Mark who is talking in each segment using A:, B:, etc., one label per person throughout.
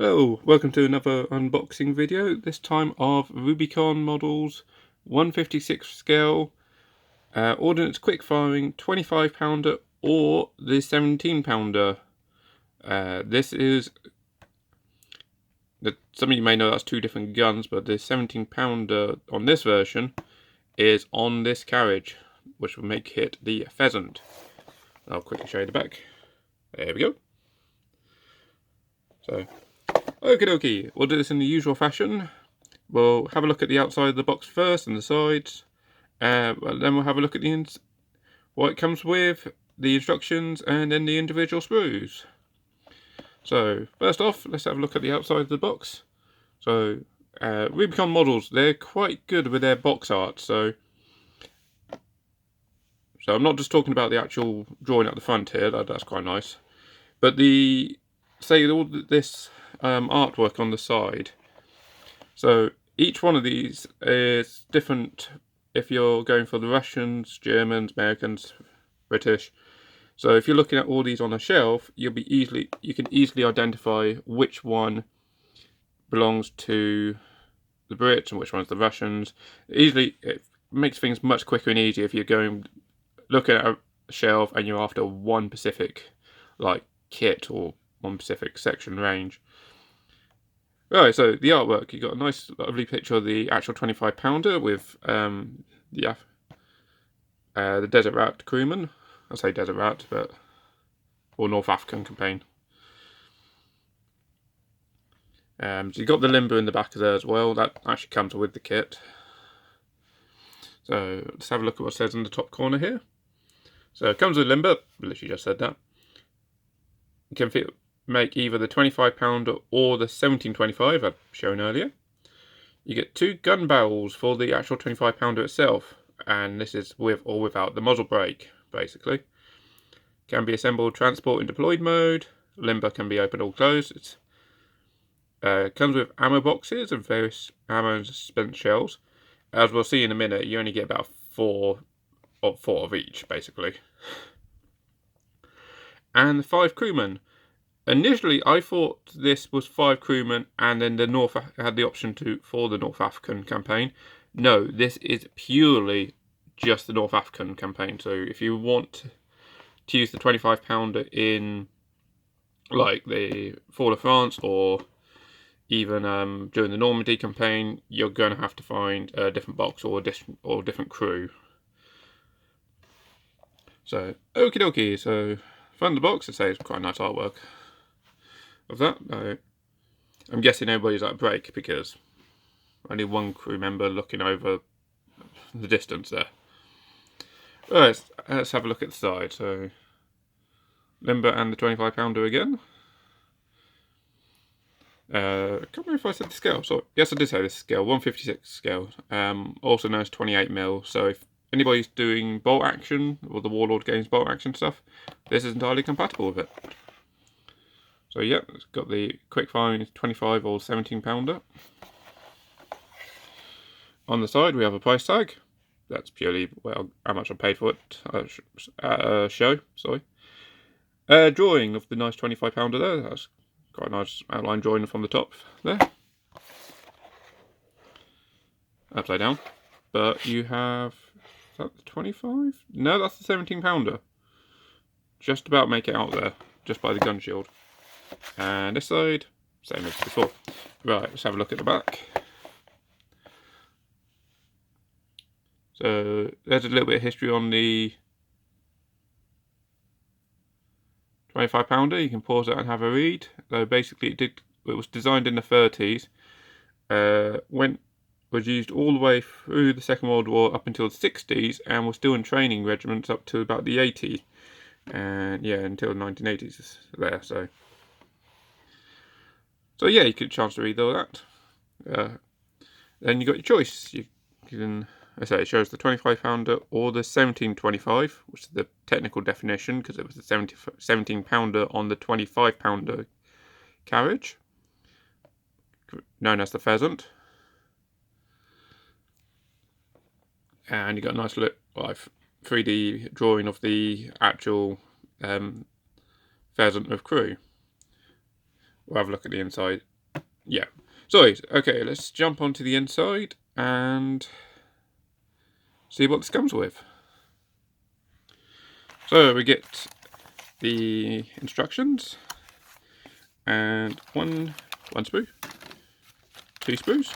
A: Hello, welcome to another unboxing video, this time of Rubicon Models 156 scale Ordnance Quick Firing 25 pounder or the 17 pounder. This is, some of you may know that's two different guns, but the 17 pounder on this version is on this carriage, which will make it the Pheasant. I'll quickly show you the back. There we go. So, okie dokie, we'll do this in the usual fashion. We'll have a look at the outside of the box first and the sides. Then we'll have a look at what it comes with, the instructions, and then the individual sprues. So first off, let's have a look at the outside of the box. So Rubicon Models, they're quite good with their box art. So I'm not just talking about the actual drawing at the front here, that's quite nice. But all this artwork on the side. So each one of these is different if you're going for the Russians, Germans, Americans, British. So if you're looking at all these on a shelf, you can easily identify which one belongs to the Brits and which one's the Russians. It makes things much quicker and easier if you're looking at a shelf and you're after one specific kit or one specific section range. Right, so the artwork, you got a nice, lovely picture of the actual 25 pounder with the Desert Rat crewman. I say Desert Rat, or North African campaign. So you got the limber in the back of there as well. That actually comes with the kit. So let's have a look at what it says in the top corner here. So it comes with limber. Literally just said that. You can make either the 25 pounder or the 1725 I've shown earlier. You get two gun barrels for the actual 25 pounder itself, and this is with or without the muzzle brake, basically. Can be assembled transport in deployed mode. Limber can be opened or closed. It comes with ammo boxes and various ammo and spent shells. As we'll see in a minute, you only get about four of each, basically. And 5 crewmen. Initially, I thought this was 5 crewmen, and then had the option for the North African campaign. No, this is purely just the North African campaign. So if you want to use the 25 pounder in the Fall of France or even during the Normandy campaign, you're going to have to find a different box or a different crew. So okie dokie. So front of the box, it says quite nice artwork of that. I'm guessing everybody's at a break because only one crew member looking over the distance there. Alright, let's have a look at the side. So limber and the 25 pounder again. I can't remember if I said the scale. So yes, I did say this scale, 156 scale, also known as 28mm. So if anybody's doing bolt action or the Warlord Games bolt action stuff, this is entirely compatible with it. So yeah, it's got the quick firing 25 or 17 pounder. On the side we have a price tag. That's purely how much I paid for it. Drawing of the nice 25 pounder there. That's quite a nice outline drawing from the top there. Upside down. But you have, is that the 25? No, that's the 17 pounder. Just about make it out there, just by the gun shield. And this side, same as before. Right, let's have a look at the back. So there's a little bit of history on the 25 pounder. You can pause it and have a read. So basically it was designed in the 30s. Was used all the way through the Second World War up until the 60s, and was still in training regiments up to about the 80s. And yeah, until the 1980s there. So yeah, you get a chance to read all that. Then you got your choice. You can, it shows the 25 pounder or the 1725, which is the technical definition because it was the 17 pounder on the 25 pounder carriage, known as the Pheasant. And you got a nice little 3D drawing of the actual Pheasant with crew. we'll have a look at the inside. Yeah. So, okay, let's jump onto the inside and see what this comes with. So we get the instructions and one sprue, 2 sprues,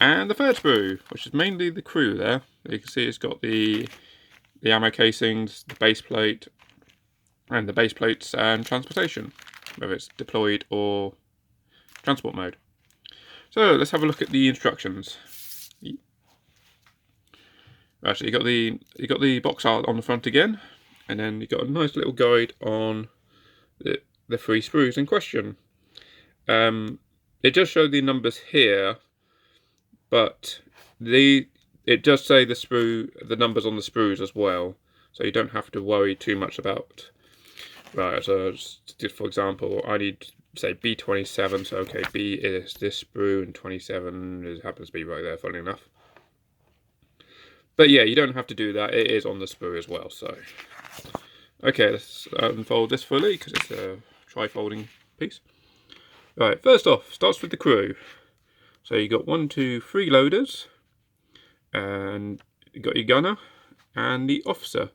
A: and the 3rd sprue, which is mainly the crew there. You can see it's got the ammo casings, the base plate, and the base plates and transportation, whether it's deployed or transport mode. So let's have a look at the instructions. Actually, you got the box art on the front again, and then you got a nice little guide on the 3 sprues in question. It does show the numbers here, but it does say the numbers on the sprues as well, so you don't have to worry too much about. Right, so just for example, I need, say, B27, so okay, B is this sprue, and 27 happens to be right there, funny enough. But yeah, you don't have to do that, it is on the sprue as well, so. Okay, let's unfold this fully, because it's a tri-folding piece. Right, first off, starts with the crew. So you got 1, 2, 3 loaders, and you got your gunner, and the officer.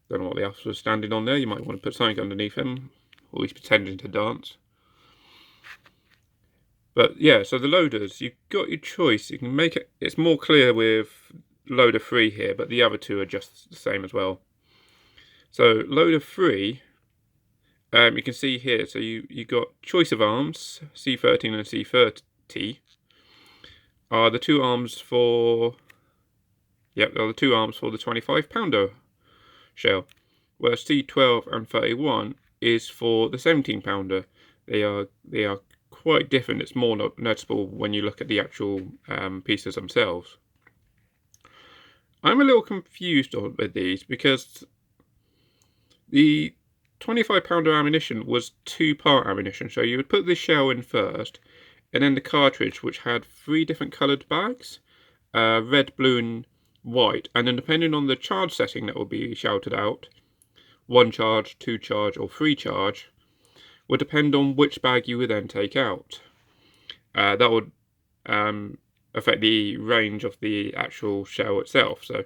A: Don't know what the officer's standing on there, you might want to put something underneath him, or he's pretending to dance. But yeah, so the loaders, you've got your choice. You can make it, it's more clear with loader 3 here, but the other 2 are just the same as well. So loader 3, you can see here, so you got choice of arms, C13 and C30 are the 2 arms for, yep, they're the 2 arms for the 25-pounder shell, whereas C12 and 31 is for the 17-pounder. They are quite different. It's more noticeable when you look at the actual pieces themselves. I'm a little confused with these because the 25-pounder ammunition was 2-part ammunition, so you would put the shell in first, and then the cartridge, which had 3 different coloured bags, red, blue and white, and then depending on the charge setting that will be shouted out, 1 charge, 2 charge or 3 charge, would depend on which bag you would then take out. That would affect the range of the actual shell itself. So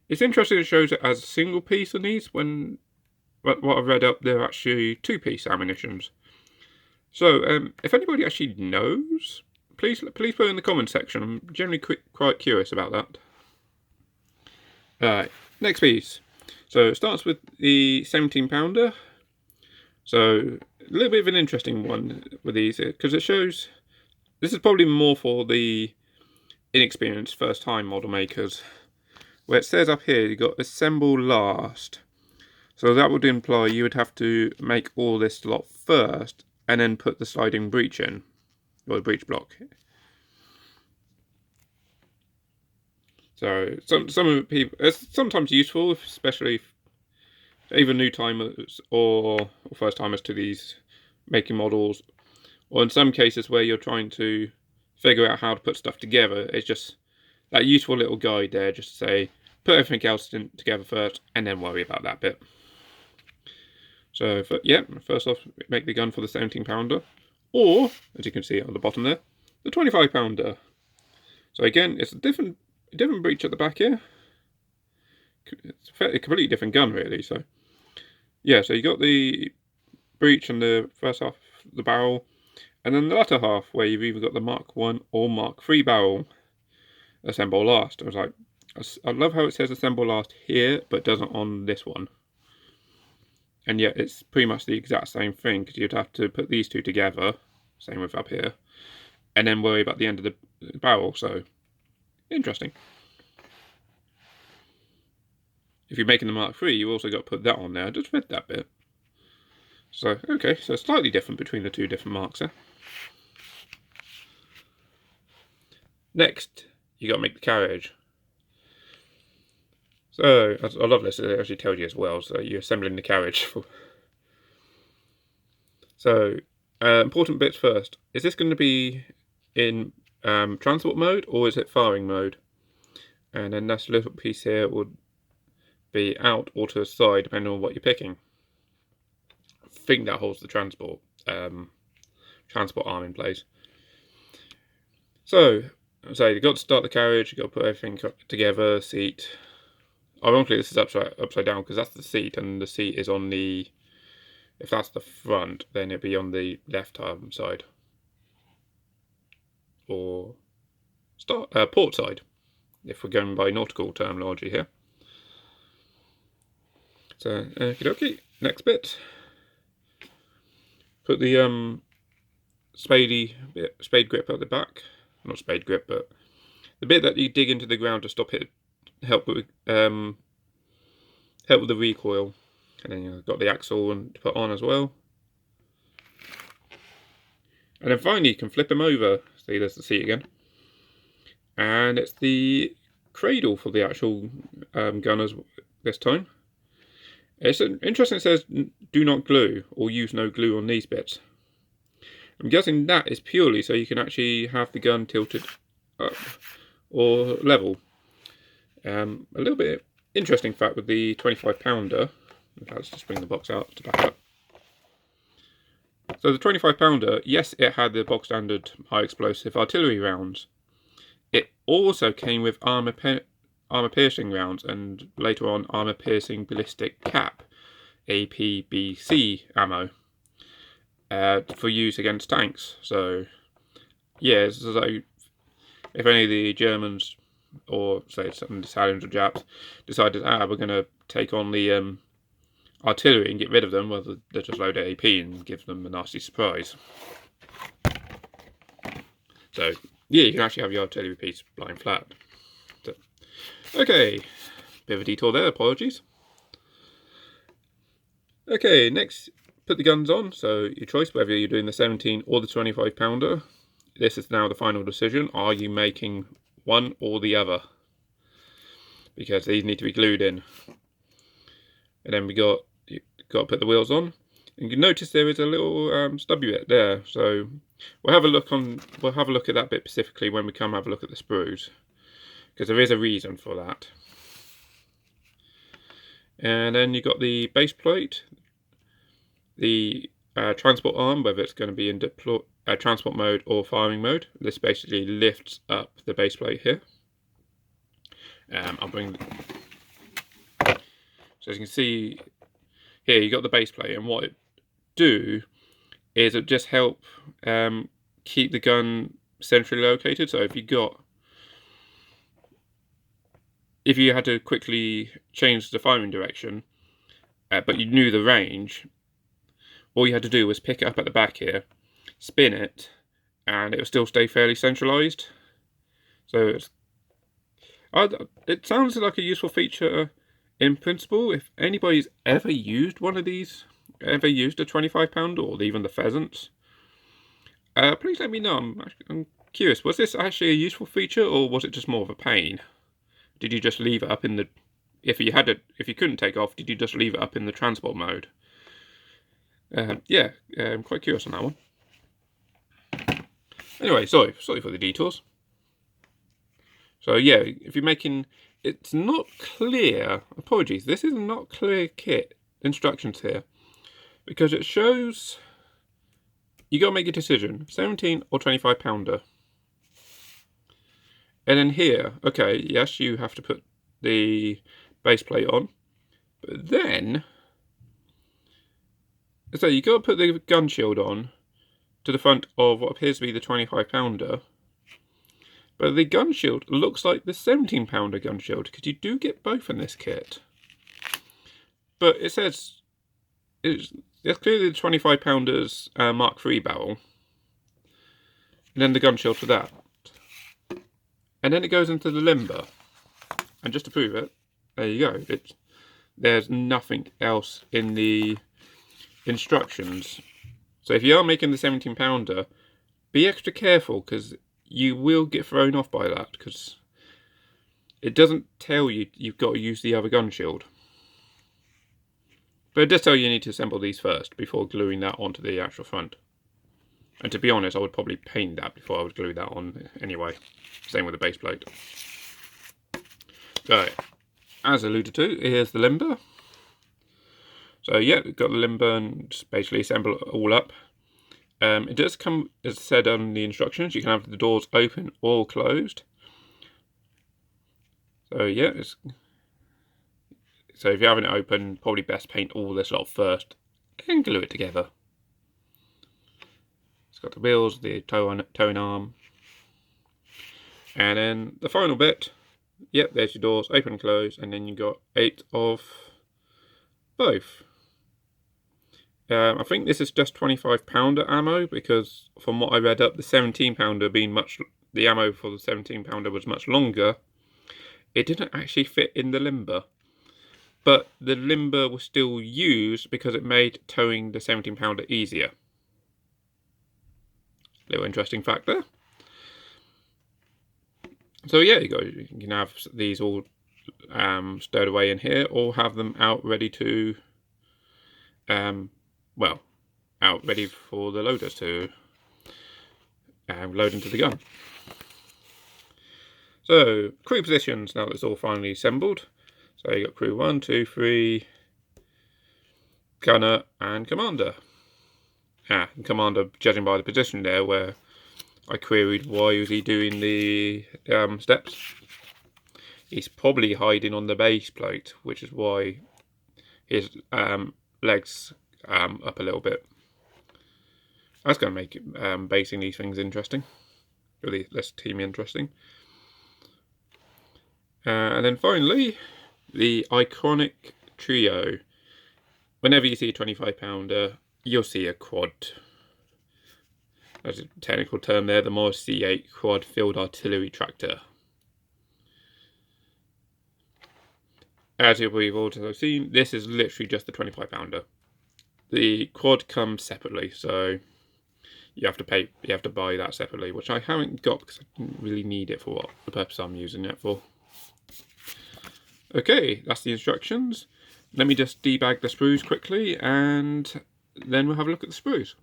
A: it's interesting it shows it as a single piece on these, when what I've read up, they're actually 2-piece ammunitions. So if anybody actually knows, please put it in the comment section. I'm generally quite curious about that. Alright, next piece. So it starts with the 17-pounder. So a little bit of an interesting one with these, because it shows, this is probably more for the inexperienced first-time model makers, where it says up here you got assemble last. So that would imply you would have to make all this lot first and then put the sliding breech in, or the breech block. So some of the people, it's sometimes useful, especially even new timers or first timers to these making models, or in some cases where you're trying to figure out how to put stuff together. It's just that useful little guide there, just to say put everything else together first and then worry about that bit. So yeah, first off, make the gun for the 17-pounder, or as you can see on the bottom there, the 25-pounder. So again, it's a different breech at the back here. It's a completely different gun really. So yeah, so you got the breech on the first half of the barrel, and then the latter half where you've either got the Mark 1 or Mark 3 barrel. Assemble last. I was like, I love how it says assemble last here, but doesn't on this one. And yet it's pretty much the exact same thing, because you'd have to put these 2 together, same with up here, and then worry about the end of the barrel. So interesting. If you're making the Mark 3, you also got to put that on there. I just read that bit. So okay, so slightly different between the 2 different marks there. Next, you got to make the carriage. So I love this. It actually tells you as well. So you're assembling the carriage. So important bits first. Is this going to be in transport mode, or is it firing mode? And then this little piece here would be out or to the side, depending on what you're picking. think that holds the transport arm in place. So you've got to start the carriage, you've got to put everything together, seat. Ironically, this is upside down because that's the seat, and the seat is on the, if that's the front, then it'd be on the left hand side. Or port side, if we're going by nautical terminology here. So, okie dokie, next bit. Put the spade grip at the back. Not spade grip, but the bit that you dig into the ground to stop it, help with the recoil. And then you've got the axle to put on as well. And then finally you can flip them over. See, there's the seat again. And it's the cradle for the actual gunners this time. It's interesting, it says do not glue or use no glue on these bits. I'm guessing that is purely so you can actually have the gun tilted up or level. A little bit interesting fact with the 25-pounder. Let's just bring the box out to back up. So the 25-pounder, yes, it had the box standard high explosive artillery rounds. It also came with armor piercing rounds and later on armor piercing ballistic cap APBC ammo for use against tanks. So yeah, so if any of the Germans or say some Italians or Japs decided, we're going to take on the artillery and get rid of them, well, they'll just load AP and give them a nasty surprise. So yeah, you can actually have your artillery piece lying flat. So, okay, bit of a detour there, apologies. Okay, next, put the guns on. So your choice, whether you're doing the 17 or the 25-pounder. This is now the final decision. Are you making one or the other? Because these need to be glued in. And then you've got to put the wheels on. And you can notice there is a little stubby bit there. So we'll have a look at that bit specifically when we come have a look at the sprues, because there is a reason for that. And then you've got the base plate, the transport arm, whether it's going to be in transport mode or firing mode. This basically lifts up the base plate here. I'll bring. So as you can see here, you got the base plate, and what it do is it just help keep the gun centrally located. So if you had to quickly change the firing direction, but you knew the range, all you had to do was pick it up at the back here, spin it, and it will still stay fairly centralized. So it sounds like a useful feature in principle. If anybody's ever used one of these, ever used a 25-pounder or even the pheasants, please let me know. I'm curious, was this actually a useful feature, or was it just more of a pain? Did you just leave it up in the, if you couldn't take off, did you just leave it up in the transport mode? Yeah, I'm quite curious on that one. Anyway, sorry for the detours. So yeah, if you're making, it's not clear, apologies, this is not clear kit instructions here, because it shows you got to make a decision, 17 or 25-pounder. And then here, okay, yes, you have to put the base plate on, but then, so you got to put the gun shield on to the front of what appears to be the 25-pounder. But the gun shield looks like the 17-pounder gun shield, because you do get both in this kit. But it says it's clearly the 25-pounder's Mark III barrel, and then the gun shield for that. And then it goes into the limber. And just to prove it, there you go. There's nothing else in the instructions. So if you are making the 17-pounder, be extra careful, because you will get thrown off by that, because it doesn't tell you you've got to use the other gun shield. But it does tell you need to assemble these first before gluing that onto the actual front. And to be honest, I would probably paint that before I would glue that on anyway. Same with the base plate. So, as alluded to, here's the limber. So yeah, we've got the limber and just basically assemble it all up. It does come, as said on the instructions, you can have the doors open or closed. So yeah, so if you're having it open, probably best paint all this lot first and glue it together. It's got the wheels, the towing arm, and then the final bit. Yep, there's your doors, open and close, and then you got 8 of both. I think this is just 25-pounder ammo, because from what I read up, the 17-pounder being the ammo for the 17-pounder was much longer. It didn't actually fit in the limber, but the limber was still used because it made towing the 17-pounder easier. Little interesting fact there. So yeah, you can have these all stowed away in here, or have them out ready to, out ready for the loaders to load into the gun. So crew positions, now that it's all finally assembled. So you got crew 1, 2, 3, gunner and commander. And commander, judging by the position there, where I queried why was he doing the steps. He's probably hiding on the base plate, which is why his legs up a little bit. That's going to make basing these things interesting, really less team interesting. And then finally, the iconic trio. Whenever you see a 25-pounder, you'll see a quad. That's a technical term there, the Morris C8 quad field artillery tractor. As you've also seen, this is literally just the 25-pounder. The quad comes separately, so you have to buy that separately, which I haven't got because I didn't really need it for what the purpose I'm using it for. Okay, that's the instructions. Let me just debag the sprues quickly, and then we'll have a look at the sprues.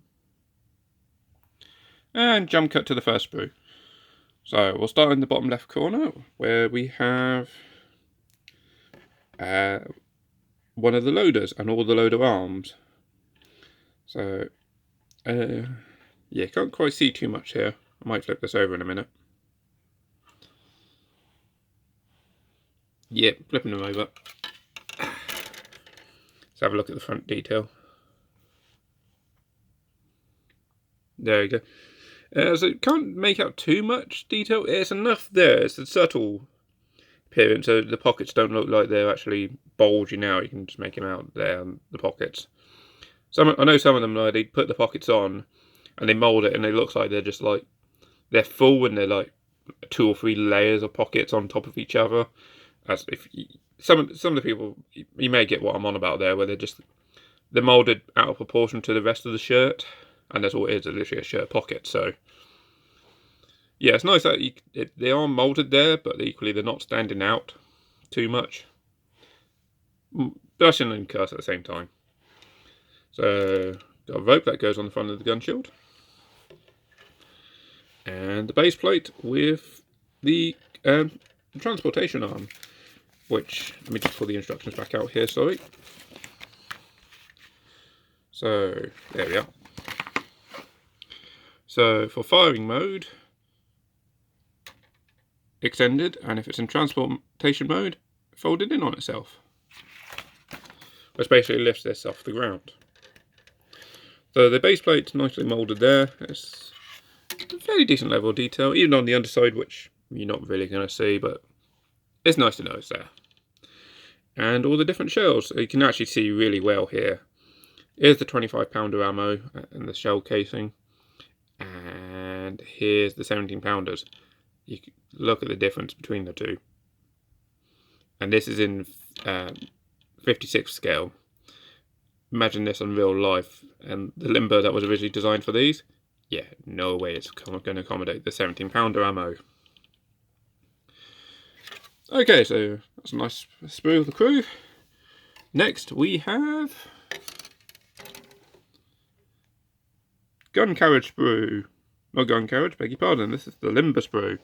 A: And jump cut to the first sprue. So we'll start in the bottom left corner, where we have one of the loaders and all the loader arms. So yeah, can't quite see too much here. I might flip this over in a minute. Yep, flipping them over. Let's have a look at the front detail. There you go. So can't make out too much detail. It's enough there. It's a subtle appearance, so the pockets don't look like they're actually bulging out. You can just make them out there, the pockets. I know some of them, they put the pockets on and they mould it, and it looks like they're full, and they're like 2 or 3 layers of pockets on top of each other. As if some of the people, you may get what I'm on about there, where they're moulded out of proportion to the rest of the shirt, and that's all it is. It's literally a shirt pocket. So yeah, it's nice that they are moulded there, but equally they're not standing out too much, brushing and cut at the same time. So got a rope that goes on the front of the gun shield, and the base plate with the transportation arm, which, let me just pull the instructions back out here, sorry. So there we are. So for firing mode, extended, and if it's in transportation mode, folded in on itself, which basically lifts this off the ground. So the base plate's nicely moulded there. It's a fairly decent level of detail, even on the underside, which you're not really going to see, but it's nice to know it's there. And all the different shells, you can actually see really well here. Here's the 25-pounder ammo and the shell casing, and here's the 17-pounders. You can look at the difference between the two. And this is in 56 scale. Imagine this in real life, and the limber that was originally designed for these, yeah, no way it's going to accommodate the 17-pounder ammo. Okay, so that's a nice sprue of the crew. Next we have gun carriage sprue. Not gun carriage, beg your pardon, this is the limber sprue.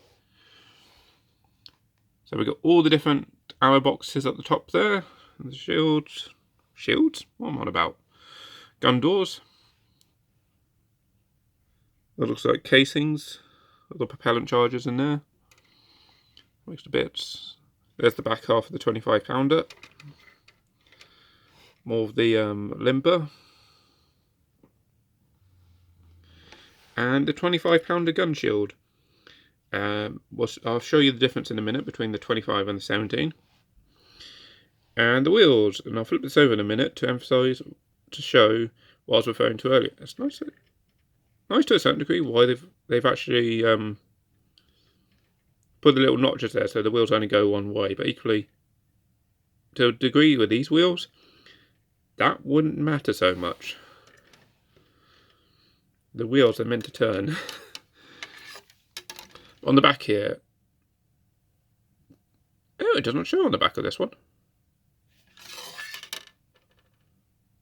A: So we've got all the different arrow boxes at the top there, and the shields, shields. What am I on about? Gun doors. That looks like casings. The propellant charges in there. Extra bits. There's the back half of the 25-pounder. More of the limber. And the 25-pounder gun shield. I'll show you the difference in a minute between the 25 and the 17. And the wheels. And I'll flip this over in a minute to emphasise, to show what I was referring to earlier. It's nice to a certain degree why they've actually put the little notches there so the wheels only go one way. But equally, to a degree with these wheels, that wouldn't matter so much. The wheels are meant to turn. On the back here, oh, it doesn't show on the back of this one.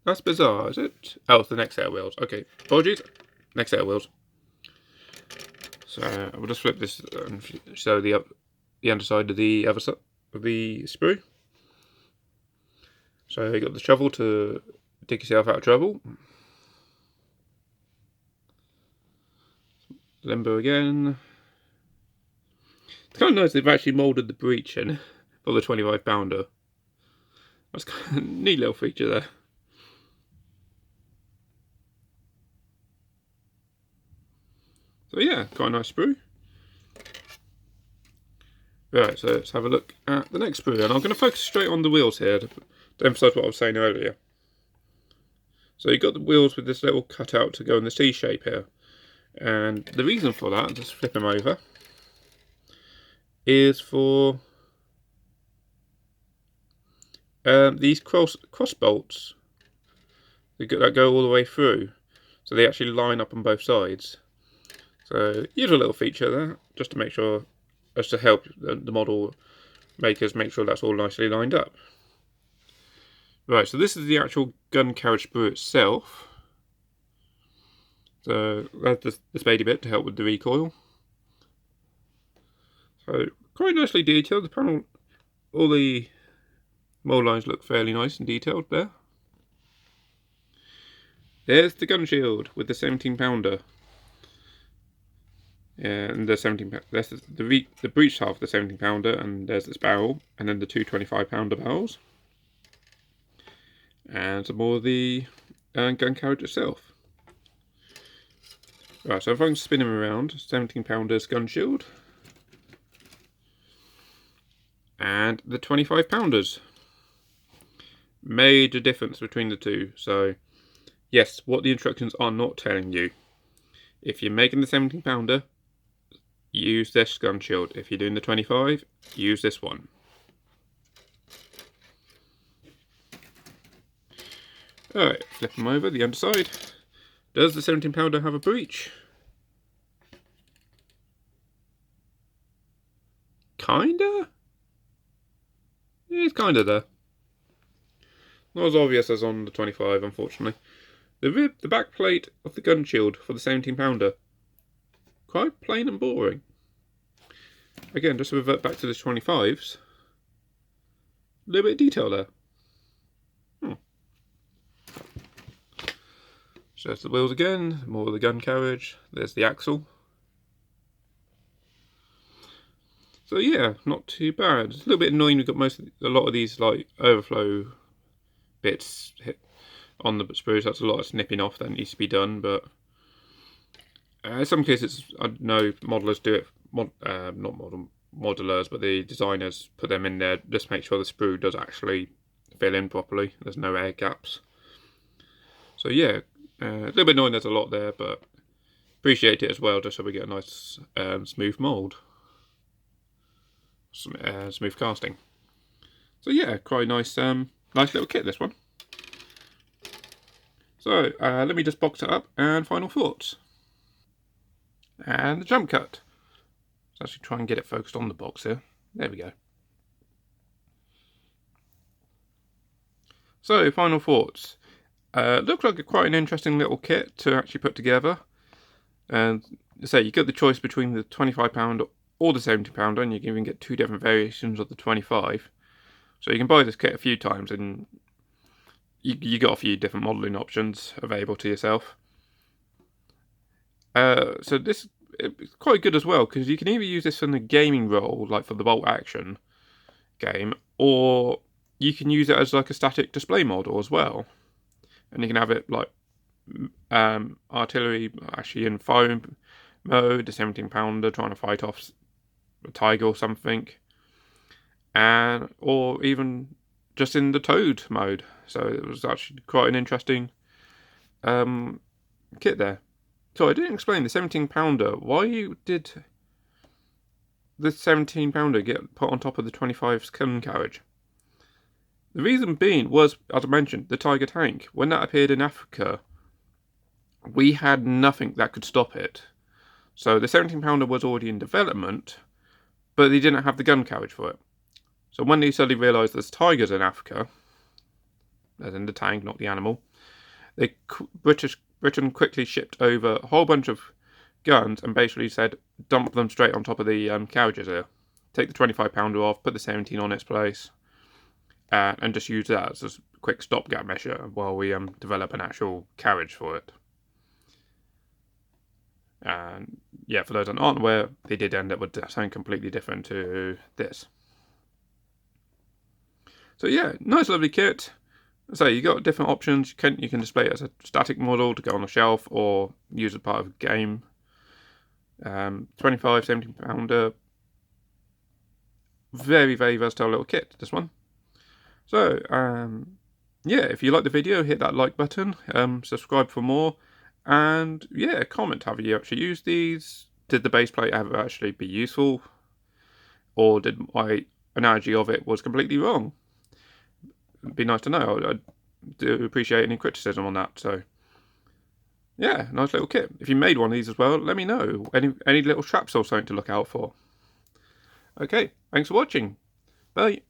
A: That's bizarre, is it? Oh, it's the next set of wheels. Okay, apologies. Next set of wheels. So we'll just flip this and show the underside of the other side of the sprue. So you got the shovel to dig yourself out of trouble. Limbo again. It's kind of nice they've actually moulded the breech in for the 25-pounder. That's kind of a neat little feature there. So yeah, quite a nice sprue. Right, so let's have a look at the next sprue, and I'm going to focus straight on the wheels here to emphasise what I was saying earlier. So you've got the wheels with this little cutout to go in the C shape here, and the reason for that, just flip them over, is for these cross bolts that go all the way through, so they actually line up on both sides. So usual little feature there, just to make sure, just to help the model makers make sure that's all nicely lined up. Right, so this is the actual gun carriage sprue itself. So that's the spady bit to help with the recoil. So quite nicely detailed. The panel, all the mold lines look fairly nice and detailed there. There's the gun shield with the 17-pounder. And the 17-pounder, that's the breech half of the 17-pounder, and there's this barrel, and then the two 25-pounder barrels. And some more of the gun carriage itself. Right, so if I can spin him around, 17-pounder's gun shield. And the 25-pounders. Major difference between the two. So, yes, what the instructions are not telling you. If you're making the 17-pounder, use this gun shield. If you're doing the 25, use this one. Alright, flip them over, the underside. Does the 17-pounder have a breech? Kinda? It's kinda there. Not as obvious as on the 25, unfortunately. The back plate of the gun shield for the 17-pounder. Quite plain and boring. Again, just to revert back to the 25s. A little bit of detail there. So there's the wheels again, more of the gun carriage, there's the axle. So yeah, not too bad. It's a little bit annoying we've got a lot of these like overflow bits on the sprues. That's a lot of snipping off that needs to be done, but in some cases I know modelers do it, modelers, but the designers put them in there just to make sure the sprue does actually fill in properly. There's no air gaps. So yeah, a little bit annoying there's a lot there, but appreciate it as well, just so we get a nice smooth mould. Smooth casting. So yeah, quite nice, nice little kit, this one. So let me just box it up and final thoughts. And the jump cut. Let's actually try and get it focused on the box here. There we go. So final thoughts. Looks like quite an interesting little kit to actually put together. And say you get the choice between the 25-pounder or the 70-pounder, and you can even get two different variations of the 25. So you can buy this kit a few times and you got a few different modelling options available to yourself. So this it's quite good as well, because you can either use this in the gaming role, like for the bolt action game, or you can use it as like a static display model as well. And you can have it like artillery, actually in foam mode, the 17-pounder trying to fight off a tiger or something, and or even just in the towed mode. So it was actually quite an interesting kit there. So I didn't explain the 17-pounder. Why did the 17-pounder get put on top of the 25 gun carriage? The reason being was, as I mentioned, the Tiger tank. When that appeared in Africa, we had nothing that could stop it. So the 17-pounder was already in development, but they didn't have the gun carriage for it. So when they suddenly realised there's tigers in Africa, as in the tank, not the animal, Britain quickly shipped over a whole bunch of guns and basically said, dump them straight on top of the carriages here. Take the 25-pounder off, put the 17 on its place, and just use that as a quick stopgap measure while we develop an actual carriage for it. And yeah, for those that aren't aware, they did end up with something completely different to this. So yeah, nice lovely kit. So you got different options. You can display it as a static model to go on a shelf or use as part of a game. 25, 17-pounder. Very, very versatile little kit, this one. So, yeah, if you like the video, hit that like button, subscribe for more, and yeah, comment, have you actually used these? Did the base plate ever actually be useful? Or did my analogy of it was completely wrong? It'd be nice to know. I do appreciate any criticism on that, so yeah, nice little kit. If you made one of these as well, let me know. Any little traps or something to look out for. Okay, thanks for watching. Bye.